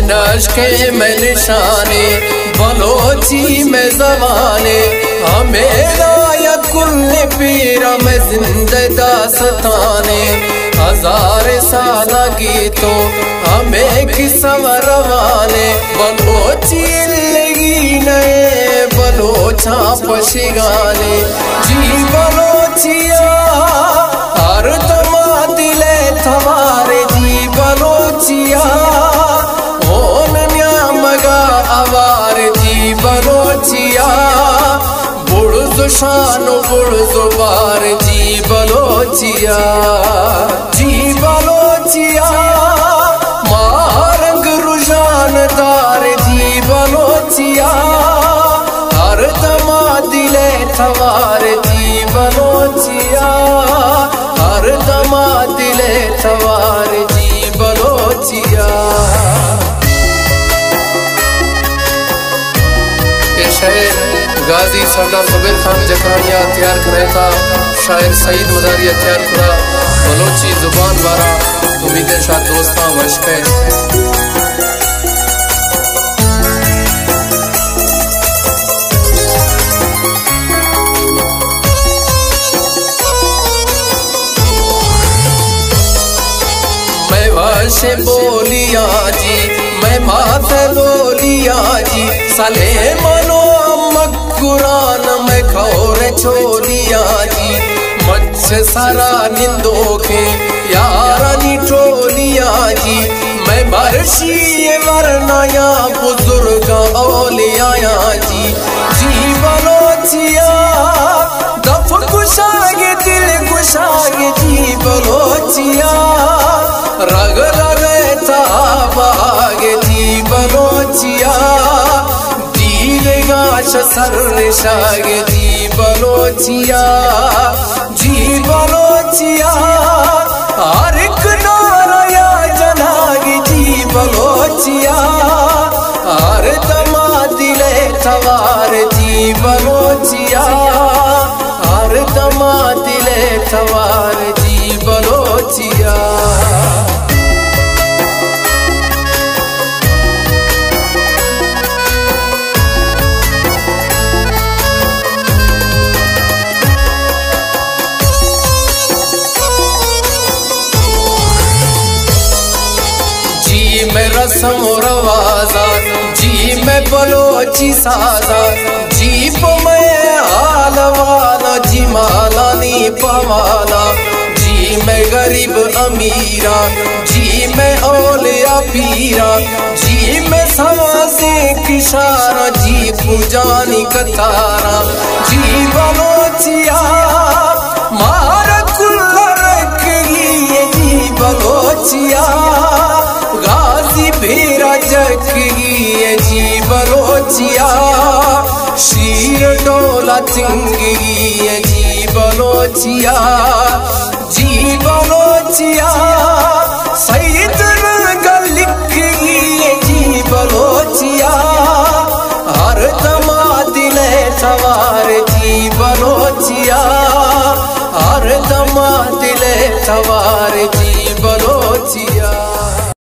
नश्के में निशाने बलोची में जमाने हमें या कुल पीरा में जिंदे दास्ताने हजार साल गीतों हमें किस्म रवाने बलोची लगी नए बलोचा पशिगाने जी बलोचिया हर दमा दिले थमारे जी बलोचिया होन न्यामगा आवार जी बलोचिया बुढ़ शानो बुढ़ बार जी बलोचिया मारंग रुझानदार जी बलोचिया हर दमा दिले थवार जी बलोचिया हर दमा दिले थवार जी बलोचिया। गाजी सरदार ज़ुबैर खान जकरानिया तैयार करे था, शायर सईद मदारी तैयार करा बलोची जुबान बारा उम्मीदें शाह दोस्ता वशके। मैं वशे बोलिया जी मैं माथे बोलिया जी साले मनो कुरान में खौरे छोलिया जी मच्छ सारा निंदो के यारानी टोलिया जी मैं मरशी वरनाया बुजुर्ग औलिया जी जी बलोचिया दफ कुशागे दिल कुशागे जी बलोचिया रग रगे ताबागे जी बलोचिया सर शागे जी बलोचिया हर एक नाराया जनागे जी बलोचिया हर दमा दिले थवार जी बलोचिया हर दमा दिले थवार जी बलोचिया। मैं रस्म रवाजा जी मैं बलोची साजा जी मैं हाल वाला जी मालानी पवाला जी मैं गरीब अमीरा जी मैं औलिया पीरा जी मैं समासे किशारा जी पूजानी कतारा जी बलोचिया मारा कुल्ला रखी जी बलोचिया गाजी भेरा जगी जी बलोचिया शीर डोला चिंगी जी बलोचिया सईद रंग लिखी जी बलोचिया हर दमा दिले सवार जी बलोचिया हर दमा दिले सवार जी